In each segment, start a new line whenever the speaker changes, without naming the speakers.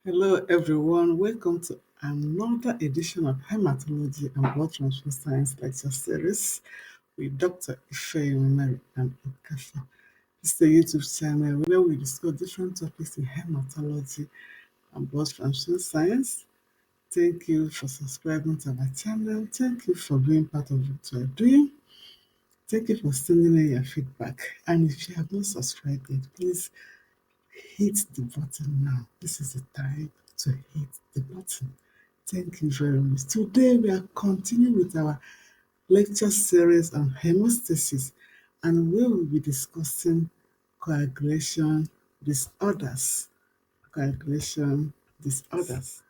Hello, everyone. Welcome to another edition of Hematology and Blood Transfusion Science Lecture Series with Dr. Ifeyomeri and Okasha. This is a YouTube channel where we discuss different topics in hematology and blood transfusion science. Thank you for subscribing to our channel. Thank you for being part of what we are doing. Thank you for sending in your feedback. And if you have not subscribed yet, please hit the button now. This is the time to hit the button. Thank you very much. Today we are continuing with our lecture series on hemostasis, and we will be discussing coagulation disorders. Coagulation disorders.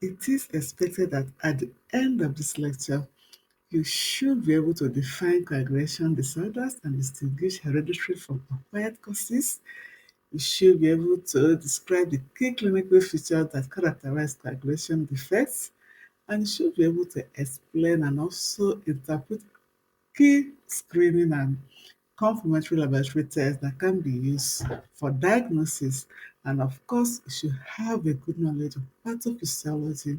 It is expected that at the end of this lecture, you should be able to define coagulation disorders and distinguish hereditary from acquired causes. You should be able to describe the key clinical features that characterize coagulation defects, and you should be able to explain and also interpret key screening and confirmatory laboratory tests that can be used for diagnosis. And of course, you should have a good knowledge of pathophysiology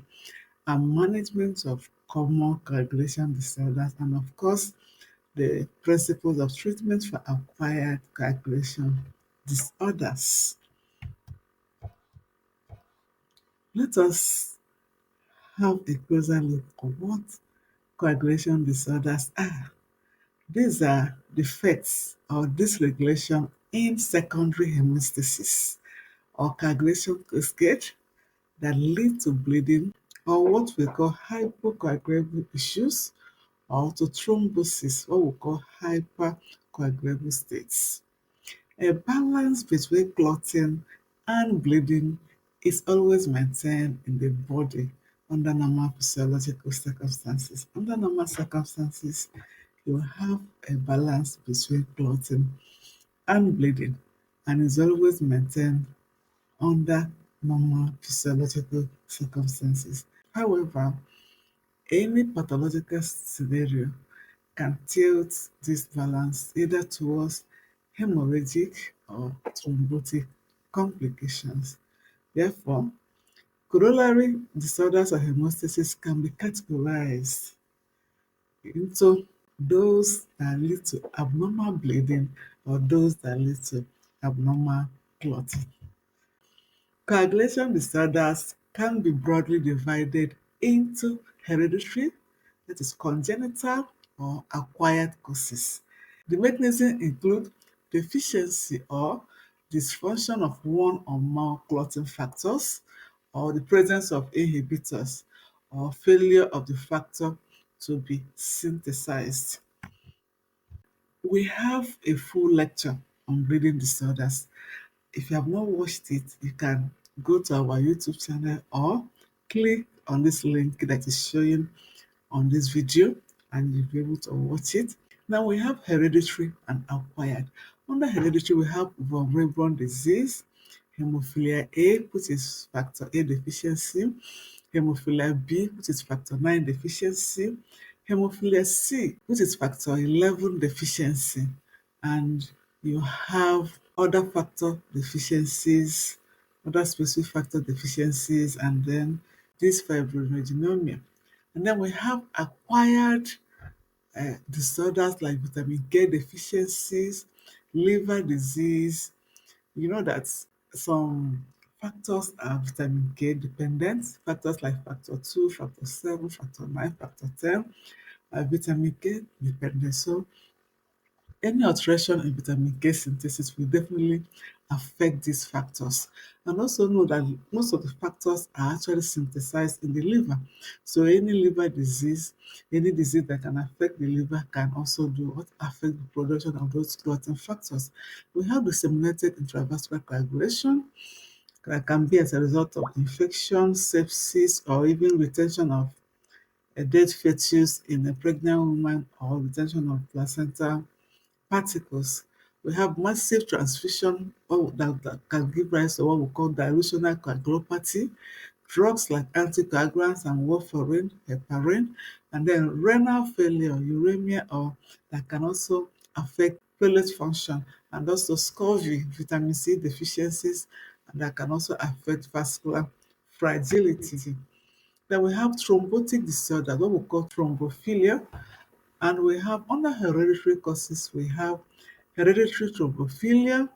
and management of common coagulation disorders, and of course, the principles of treatment for acquired coagulation disorders. Let us have a closer look at what coagulation disorders are. These are defects or dysregulation in secondary hemostasis or coagulation cascade that lead to bleeding or what we call hypocoagulable issues, or to thrombosis, what we call hypercoagulable states. A balance between clotting and bleeding is always maintained in the body under normal physiological circumstances. Under normal circumstances, you have a balance between clotting and bleeding, and is always maintained under normal physiological circumstances. However, any pathological scenario can tilt this balance either towards hemorrhagic or thrombotic complications. Therefore, corollary disorders of hemostasis can be categorized into those that lead to abnormal bleeding or those that lead to abnormal clotting. Coagulation disorders can be broadly divided into hereditary, that is congenital or acquired causes. The mechanisms include deficiency or dysfunction of one or more clotting factors, or the presence of inhibitors, or failure of the factor to be synthesized. We have a full lecture on bleeding disorders. If you have not watched it, you can go to our YouTube channel or click on this link that is showing on this video and you'll be able to watch it. Now we have hereditary and acquired. Under hereditary, we have Willebrand disease, Hemophilia A, which is factor A deficiency, Hemophilia B, which is factor 9 deficiency, Hemophilia C, which is factor 11 deficiency, and you have other factor deficiencies, other specific factor deficiencies, and then this fibrinogenemia. And then we have acquired disorders like vitamin K deficiencies, liver disease. You know that some factors are vitamin K dependent, factors like factor 2, factor 7, factor 9, factor 10 are vitamin K dependent. So any alteration in vitamin K synthesis will definitely affect these factors. And also know that most of the factors are actually synthesized in the liver. So any liver disease, any disease that can affect the liver can also do what affect the production of those clotting factors. We have disseminated intravascular coagulation that can be as a result of infection, sepsis, or even retention of a dead fetus in a pregnant woman, or retention of placenta particles. We have massive transfusion that can give rise to what we call dilutional coagulopathy, drugs like anticoagulants and warfarin, heparin, and then renal failure, uremia, or that can also affect platelet function, and also scurvy, vitamin C deficiencies, and that can also affect vascular fragility. Then we have thrombotic disorders, what we call thrombophilia, and we have under hereditary causes, we have hereditary thrombophilia,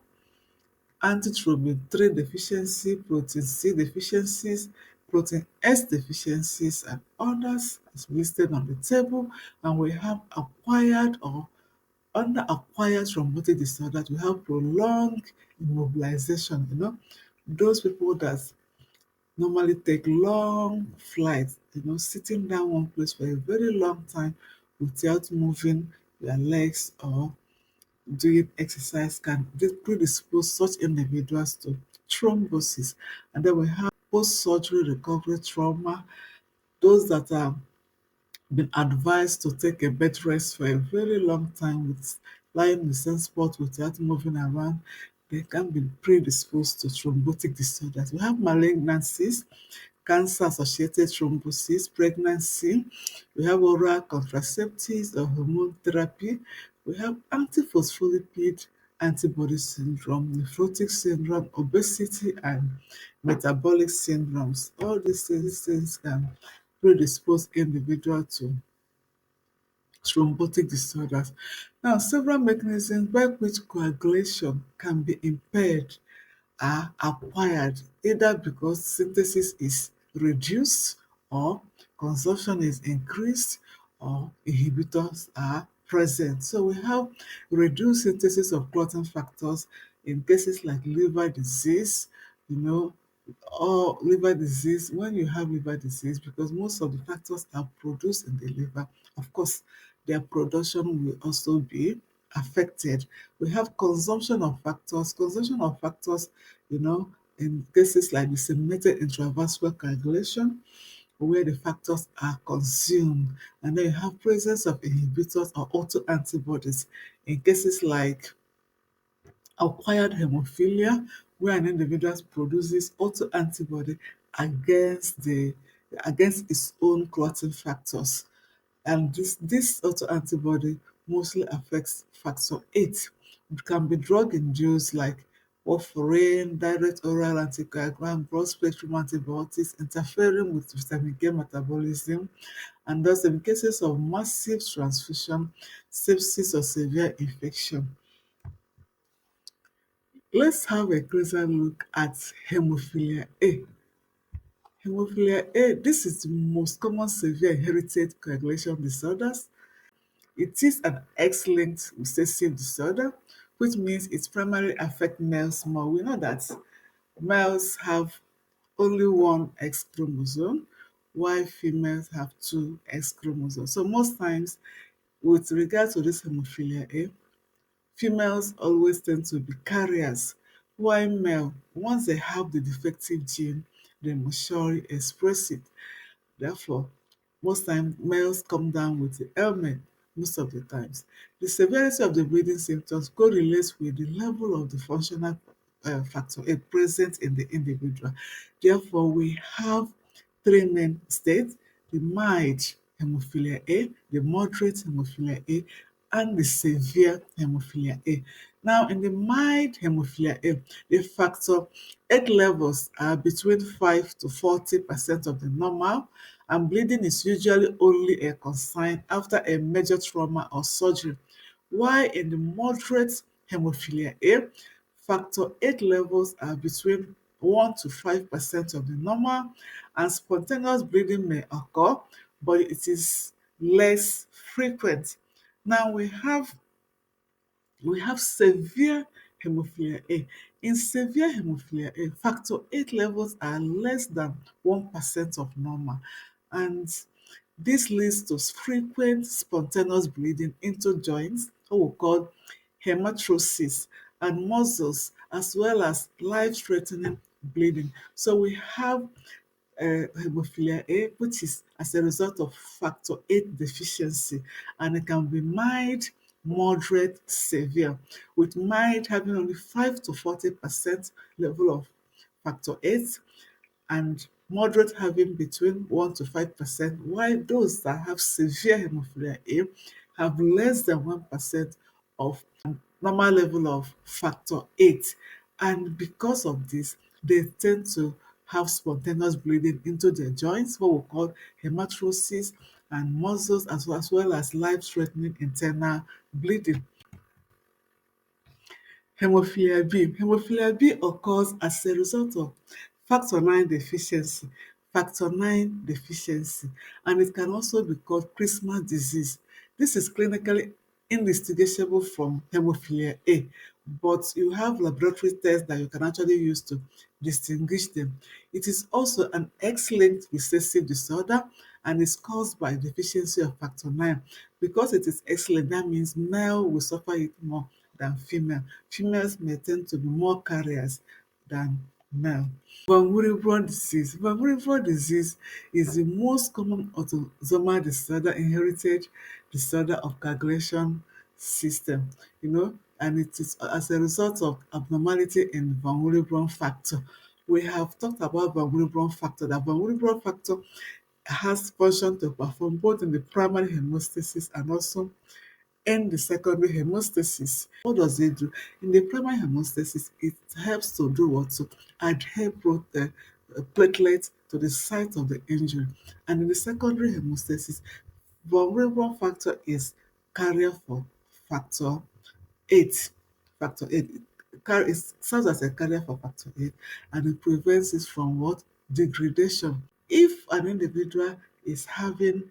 antithrombin 3 deficiency, protein C deficiencies, protein S deficiencies, and others as listed on the table. And we have acquired or under acquired thrombotic disorders, we have prolonged immobilization. Those people that normally take long flights, sitting down one place for a very long time without moving their legs or doing exercise can predispose such individuals to thrombosis. And then we have post-surgery recovery trauma, those that are been advised to take a bed rest for a very long time with lying in the same spot without moving around, they can be predisposed to thrombotic disorders. We have malignancies, cancer-associated thrombosis, pregnancy. We have oral contraceptives or hormone therapy. We have antiphospholipid antibody syndrome, nephrotic syndrome, obesity, and metabolic syndromes. All these things can predispose individual to thrombotic disorders. Now, several mechanisms by which coagulation can be impaired are acquired, either because synthesis is reduced or consumption is increased or inhibitors are present. So we have reduced synthesis of clotting factors in cases like liver disease, you know, or liver disease. When you have liver disease, because most of the factors are produced in the liver, of course, their production will also be affected. We have consumption of factors. Consumption of factors, in cases like disseminated intravascular coagulation, where the factors are consumed. And then you have presence of inhibitors or autoantibodies in cases like acquired hemophilia, where an individual produces autoantibody against against its own clotting factors. And this autoantibody mostly affects factor 8. It can be drug induced like warfarin, direct oral anticoagulant, broad spectrum antibiotics interfering with vitamin K metabolism, and thus in cases of massive transfusion, sepsis or severe infection. Let's have a closer look at hemophilia A. Hemophilia A, this is the most common severe inherited coagulation disorders. It is an X-linked recessive disorder, which means it primarily affects males more. We know that males have only one X chromosome, while females have two X chromosomes. So most times, with regard to this hemophilia A, females always tend to be carriers, while male, once they have the defective gene, they must surely express it. Therefore, most times males come down with the ailment most of the times. The severity of the bleeding symptoms correlates with the level of the functional factor A present in the individual. Therefore, we have three main states: the mild hemophilia A, the moderate hemophilia A, and the severe hemophilia A. Now, in the mild hemophilia A, the factor 8 levels are between 5 to 40% of the normal, and bleeding is usually only a concern after a major trauma or surgery. While in the moderate hemophilia A, factor 8 levels are between 1 to 5% of the normal, and spontaneous bleeding may occur, but it is less frequent. Now we have severe hemophilia A. In severe hemophilia A, factor 8 levels are less than 1% of normal, and this leads to frequent spontaneous bleeding into joints, what we call hematrosis, and muscles, as well as life-threatening bleeding. So we have hemophilia A, which is as a result of factor 8 deficiency, and it can be mild, moderate, severe, with mild having only 5 to 40% level of factor 8, and moderate having between 1 to 5%, while those that have severe hemophilia A have less than 1% of normal level of factor 8. And because of this, they tend to have spontaneous bleeding into their joints, what we call hematrosis, and muscles, as well as life-threatening internal bleeding. Hemophilia B. Hemophilia B occurs as a result of factor 9 deficiency, and it can also be called Christmas disease. This is clinically indistinguishable from hemophilia A, but you have laboratory tests that you can actually use to distinguish them. It is also an X-linked recessive disorder and is caused by deficiency of factor 9. Because it is X-linked, that means male will suffer it more than female. Females may tend to be more carriers than male. Von Willebrand disease. Von Willebrand disease is the most common autosomal disorder, inherited disorder of coagulation system, and it is as a result of abnormality in von Willebrand factor. We have talked about von Willebrand factor, that von Willebrand factor has function to perform both in the primary hemostasis and also in the secondary hemostasis. What does it do? In the primary hemostasis, it helps to do what? To adhere platelets to the site of the injury. And in the secondary hemostasis, vulnerable factor is carrier for factor 8. Factor 8. It serves as a carrier for factor 8, and it prevents it from what? Degradation. If an individual is having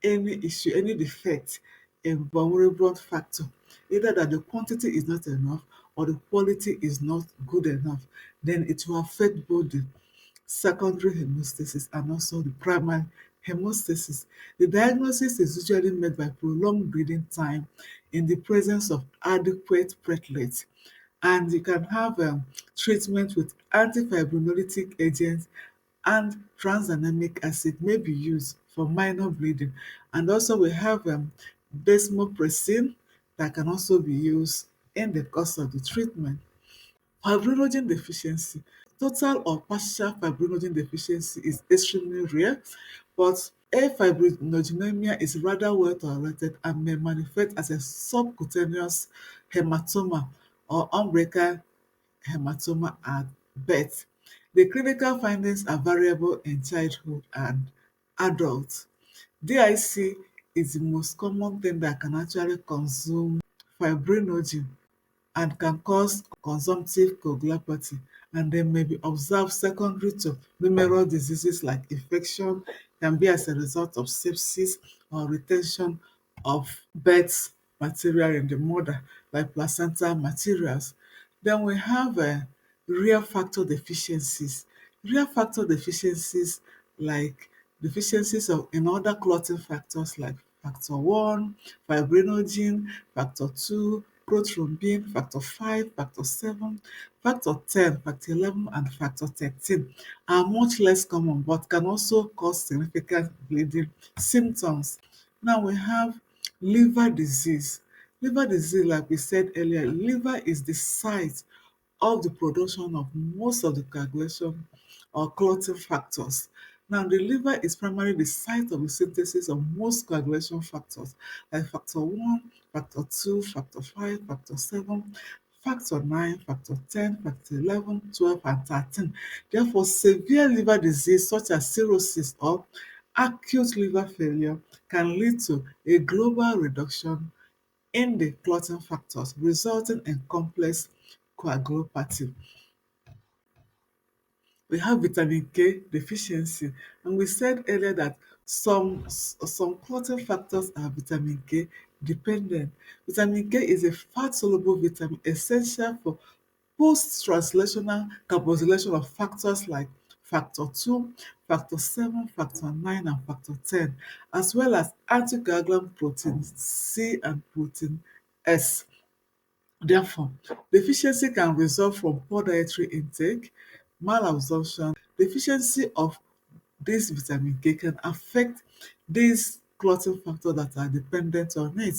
any issue, any defect in vulnerable factor, either that the quantity is not enough or the quality is not good enough, then it will affect both the secondary hemostasis and also the primary hemostasis. The diagnosis is usually made by prolonged bleeding time in the presence of adequate platelets, and you can have treatment with antifibrinolytic agents, and tranexamic acid may be used for minor bleeding. And also we have desmopressin that can also be used in the course of the treatment. Fibrinogen deficiency. Total or partial fibrinogen deficiency is extremely rare, but afibrinogenemia is rather well tolerated and may manifest as a subcutaneous hematoma or umbilical hematoma at birth. The clinical findings are variable in childhood and adults. DIC is the most common thing that can actually consume fibrinogen and can cause consumptive coagulopathy, and they may be observed secondary to numerous diseases like infection, can be as a result of sepsis or retention of birth material in the mother, like placenta materials. Then we have rare factor deficiencies. Rare factor deficiencies like deficiencies in other clotting factors like factor 1, fibrinogen, factor 2, prothrombin, factor 5, factor 7, factor 10, factor 11, and factor 13 are much less common but can also cause significant bleeding symptoms. Now we have liver disease. Liver disease, like we said earlier, liver is the site of the production of most of the coagulation or clotting factors. Now, the liver is primarily the site of the synthesis of most coagulation factors like factor 1, factor 2, factor 5, factor 7, factor 9, factor 10, factor 11, 12, and 13. Therefore, severe liver disease such as cirrhosis or acute liver failure can lead to a global reduction in the clotting factors, resulting in complex coagulopathy. We have vitamin K deficiency, and we said earlier that some clotting factors are vitamin K dependent. Vitamin K is a fat-soluble vitamin essential for post-translational carboxylation of factors like factor 2, factor 7, factor 9, and factor 10, as well as anticoagulant protein C and protein S. Therefore, deficiency can result from poor dietary intake, malabsorption. Deficiency of this vitamin K can affect these clotting factors that are dependent on it.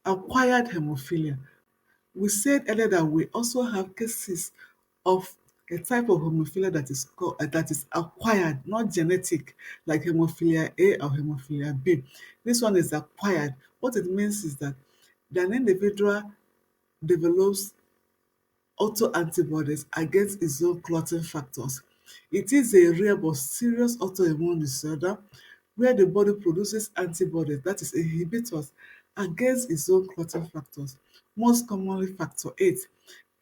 Acquired hemophilia. We said earlier that we also have cases of a type of hemophilia that is acquired, not genetic, like hemophilia A or hemophilia B. This one is acquired. What it means is that an individual develops autoantibodies against its own clotting factors. It is a rare but serious autoimmune disorder where the body produces antibodies, that is inhibitors, against its own clotting factors, most commonly factor 8.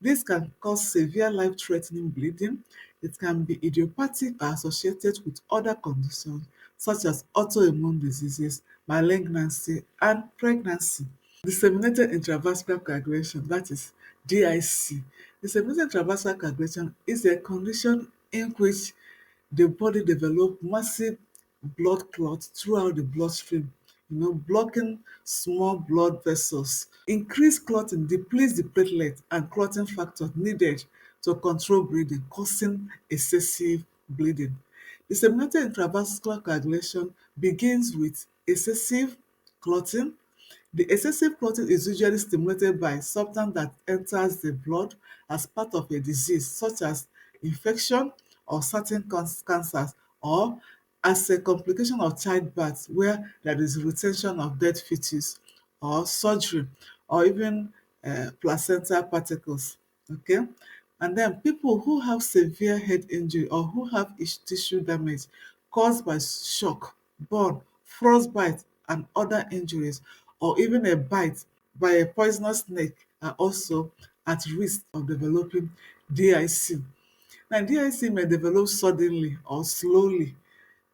This can cause severe life-threatening bleeding. It can be idiopathic or associated with other conditions such as autoimmune diseases, malignancy, and pregnancy. Disseminated intravascular coagulation, that is DIC. Disseminated intravascular coagulation is a condition in which the body develop massive blood clots throughout the bloodstream, blocking small blood vessels. Increased clotting depletes the platelet and clotting factors needed to control bleeding, causing excessive bleeding. Disseminated intravascular coagulation begins with excessive clotting. The excessive clotting is usually stimulated by substance that enters the blood as part of a disease such as infection or certain cancers, or as a complication of childbirth where there is retention of dead fetus, or surgery, or even placenta particles. Okay? And then people who have severe head injury or who have tissue damage caused by shock, burn, frostbite, and other injuries, or even a bite by a poisonous snake are also at risk of developing DIC. Now, DIC may develop suddenly or slowly.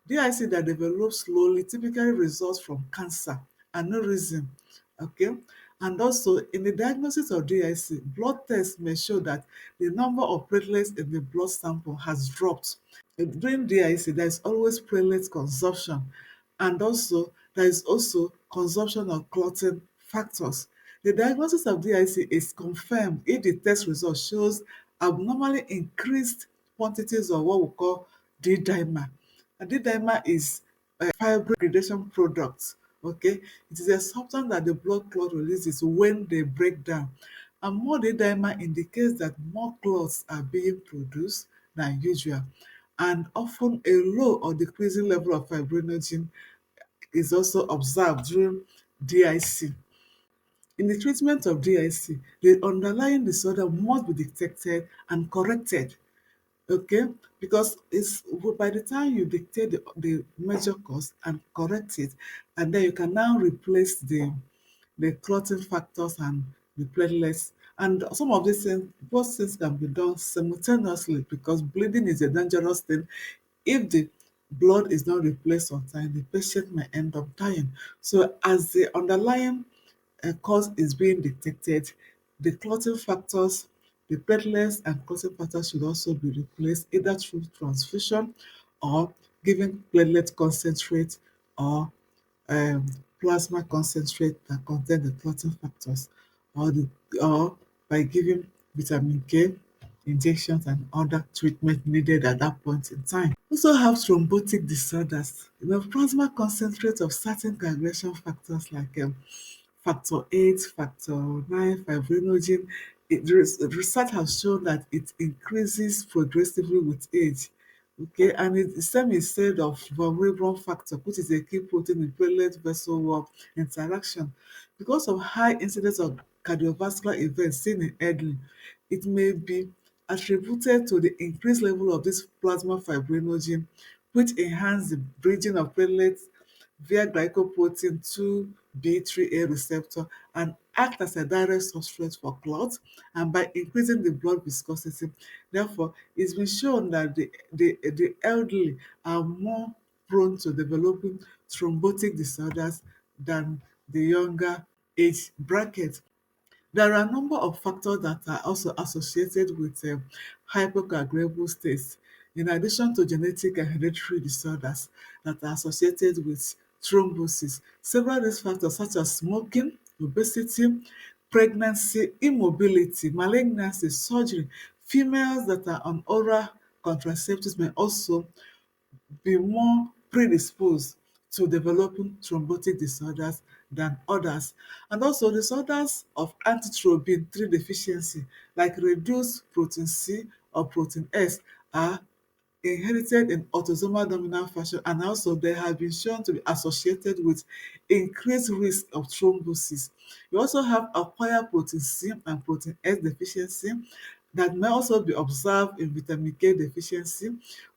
DIC that develops slowly typically results from cancer, aneurysm, okay? And also, in the diagnosis of DIC, blood tests may show that the number of platelets in the blood sample has dropped. During DIC, there is always platelet consumption, and also there is also consumption of clotting factors. The diagnosis of DIC is confirmed if the test result shows abnormally increased quantities of what we call D-dimer. And D-dimer is a fibrillation product. Okay, it is a substance that the blood clot releases when they break down. And more D-dimer indicates that more clots are being produced than usual. And often a low or decreasing level of fibrinogen is also observed during DIC. In the treatment of DIC, the underlying disorder must be detected and corrected. Okay, because it's by the time you dictate the major cause and correct it, and then you can now replace the clotting factors and the platelets. And some of these things, both things can be done simultaneously because bleeding is a dangerous thing. If the blood is not replaced on time, the patient may end up dying. So as the underlying cause is being detected, the clotting factors, the platelets and clotting factors should also be replaced either through transfusion or giving platelet concentrate or um, plasma concentrate that contain the clotting factors, or or by giving vitamin K injections and other treatment needed at that point in time. We also have thrombotic disorders. Plasma concentrate of certain coagulation factors like factor 8, factor 9, fibrinogen. Research has shown that it increases progressively with age. Okay, and the same is said of Willebrand factor, which is a key protein in platelet vessel wall interaction. Because of high incidence of cardiovascular events seen in elderly, it may be attributed to the increased level of this plasma fibrinogen, which enhance the bridging of platelets via glycoprotein 2B3A receptor and act as a direct substrate for clots, and by increasing the blood viscosity. Therefore, it's been shown that the elderly are more prone to developing thrombotic disorders than the younger age bracket. There are a number of factors that are also associated with hypocoagulable states, in addition to genetic and hereditary disorders that are associated with thrombosis. Several risk factors such as smoking, obesity, pregnancy, immobility, malignancy, surgery, females that are on oral contraceptives may also be more predisposed to developing thrombotic disorders than others. And also disorders of antithrombin 3 deficiency like reduced protein C or protein S are inherited in autosomal dominant fashion, and also they have been shown to be associated with increased risk of thrombosis. We also have acquired protein C and protein S deficiency, that may also be observed in vitamin K deficiency,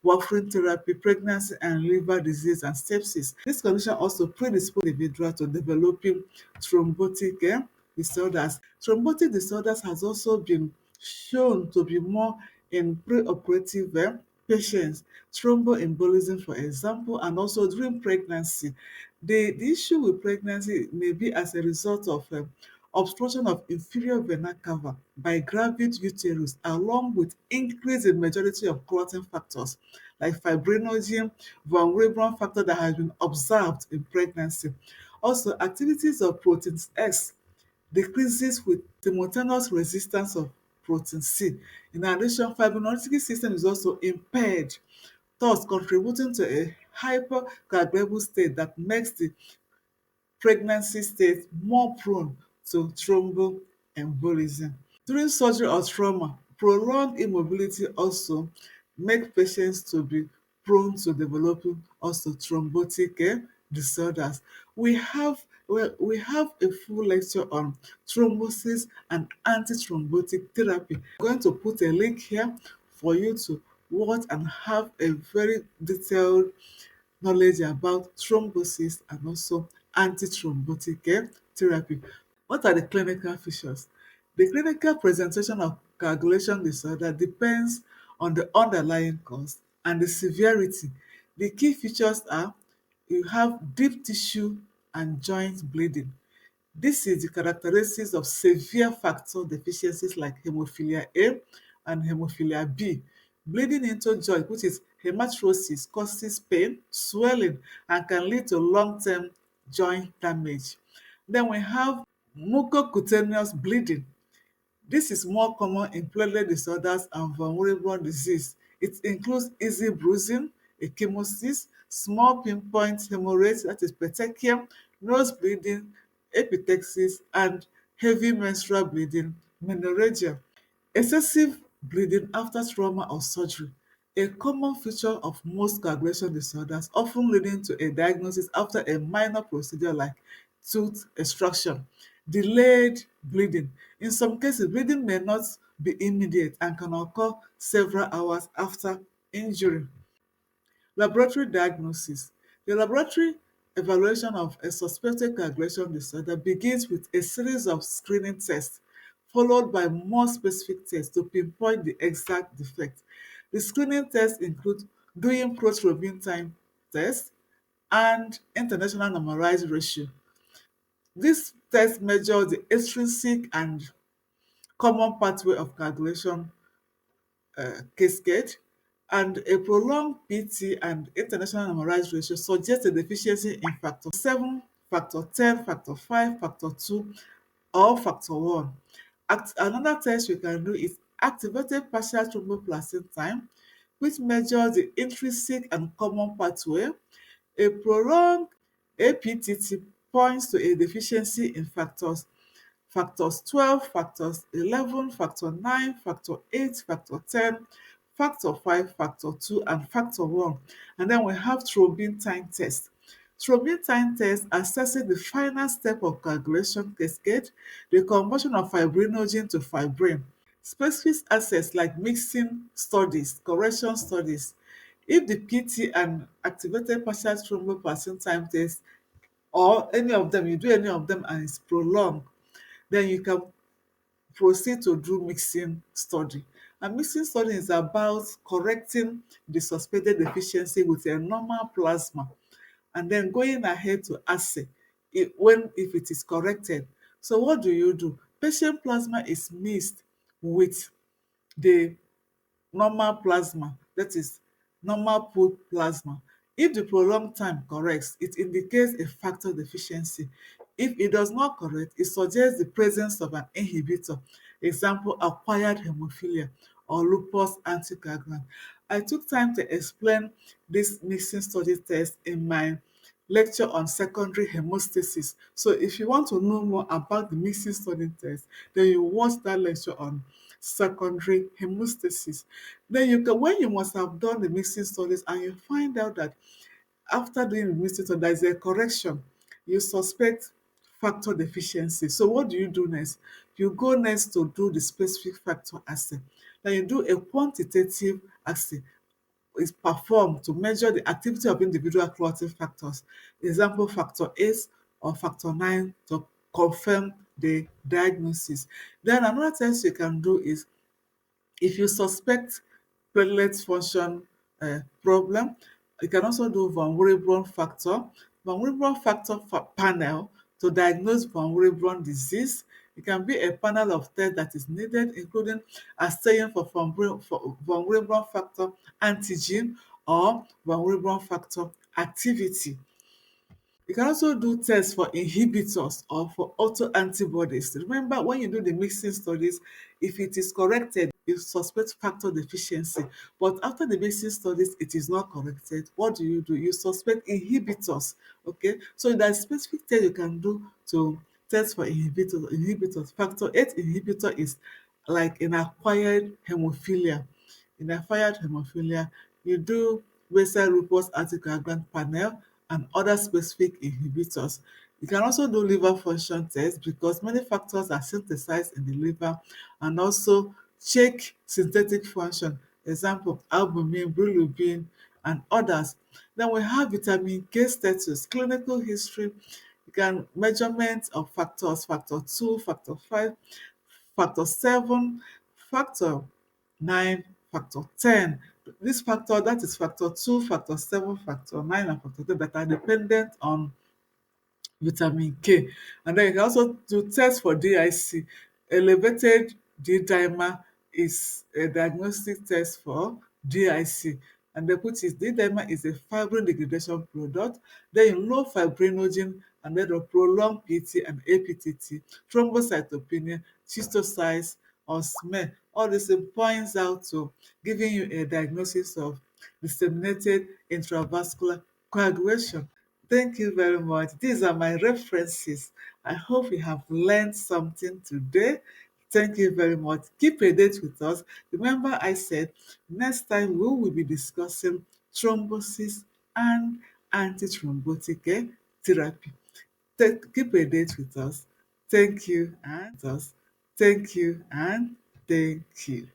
warfarin therapy, pregnancy and liver disease, and sepsis. This condition also predispose individual to developing thrombotic disorders. Thrombotic disorders has also been shown to be more in preoperative patients, thromboembolism, for example, and also during pregnancy. The issue with pregnancy may be as a result of obstruction of inferior vena cava by gravid uterus, along with increase in majority of clotting factors like fibrinogen, von Willebrand factor that has been observed in pregnancy. Also, activities of protein X decreases with simultaneous resistance of protein C. In addition, fibrinolytic system is also impaired, thus contributing to a hypercoagulable state that makes the pregnancy state more prone to thromboembolism. During surgery or trauma, prolonged immobility also make patients to be prone to developing also thrombotic disorders. We have a full lecture on thrombosis and antithrombotic therapy. I'm going to put a link here for you to watch and have a very detailed knowledge about thrombosis and also antithrombotic therapy. What are the clinical features? The clinical presentation of coagulation disorder depends on the underlying cause and the severity. The key features are you have deep tissue and joint bleeding. This is the characteristics of severe factor deficiencies like hemophilia A and hemophilia B. Bleeding into joint, which is hematosis, causes pain, swelling, and can lead to long-term joint damage. Then we have mucocutaneous bleeding. This is more common in platelet disorders and von Willebrand disease. It includes easy bruising, ecchymosis, small pinpoint hemorrhage, that is petechium, nose bleeding, epistaxis, and heavy menstrual bleeding, menorrhagia. Excessive bleeding after trauma or surgery. A common feature of most coagulation disorders, often leading to a diagnosis after a minor procedure like tooth extraction. Delayed bleeding. In some cases, bleeding may not be immediate and can occur several hours after injury. Laboratory diagnosis. The laboratory evaluation of a suspected coagulation disorder begins with a series of screening tests, followed by more specific tests to pinpoint the exact defect. The screening tests include doing prothrombin time test and international normalized ratio. This test measures the extrinsic and common pathway of coagulation Cascade, and a prolonged PT and international normalized ratio suggests a deficiency in factor 7, factor 10, factor 5, factor 2, or factor 1. Another test we can do is activated partial thromboplastin time, which measures the intrinsic and common pathway. A prolonged APTT points to a deficiency in factors 12, factors 11, factor 9, factor 8, factor 10, factor 5, factor 2, and factor 1. And then we have thrombin time test. Thrombin time test assesses the final step of coagulation cascade, the conversion of fibrinogen to fibrin. Specific assets like mixing studies, correction studies. If the PT and activated partial thromboplastin time test or any of them, you do any of them and it's prolonged, then you can proceed to do mixing study. And mixing study is about correcting the suspected deficiency with a normal plasma and then going ahead to assay if it is corrected. So what do? Patient plasma is mixed with the normal plasma, that is normal pooled plasma. If the prolonged time corrects, it indicates a factor deficiency. If it does not correct, it suggests the presence of an inhibitor, example acquired hemophilia or lupus anticoagulant. I took time to explain this mixing study test in my lecture on secondary hemostasis. So if you want to know more about the mixing study test, then you watch that lecture on secondary hemostasis. Then you can, when you must have done the mixing studies and you find out that after doing the mixing study, there is a correction, you suspect factor deficiency. So what do? You go next to do the specific factor assay. Then you do a quantitative assay is performed to measure the activity of individual clotting factors, example factor 8 or factor 9 to confirm the diagnosis. Then another test you can do is if you suspect platelet function problem, you can also do von Willebrand factor. Von Willebrand factor panel to diagnose von Willebrand disease. It can be a panel of tests that is needed, including assaying for von Willebrand factor antigen or von Willebrand factor activity. You can also do tests for inhibitors or for autoantibodies. Remember, when you do the mixing studies, if it is corrected, you suspect factor deficiency. But after the mixing studies, it is not corrected. What do? You suspect inhibitors. Okay, so there's specific test you can do to test for inhibitors. Factor 8 inhibitor is like an acquired hemophilia. In acquired hemophilia, you do basal lupus anticoagulant panel and other specific inhibitors. You can also do liver function tests because many factors are synthesized in the liver, and also check synthetic function, example albumin, bilirubin and others. Then we have vitamin K status, clinical history. You can measurement of factors, factor 2, factor 5, factor 7, factor 9, factor 10. This factor, that is factor 2, factor 7, factor 9 and factor 10, that are dependent on vitamin K. And then you can also do test for DIC. Elevated D dimer is a diagnostic test for DIC. And they put is D dimer is a fibrin degradation product, then in low fibrinogen, and then a prolonged PT and APTT, thrombocytopenia, cystocytes, or smear. All this points out to giving you a diagnosis of disseminated intravascular coagulation. Thank you very much. These are my references. I hope you have learned something today. Thank you very much. Keep a date with us. Remember, I said next time we will be discussing thrombosis and antithrombotic therapy. Keep a date with us. Thank you and thank you and thank you.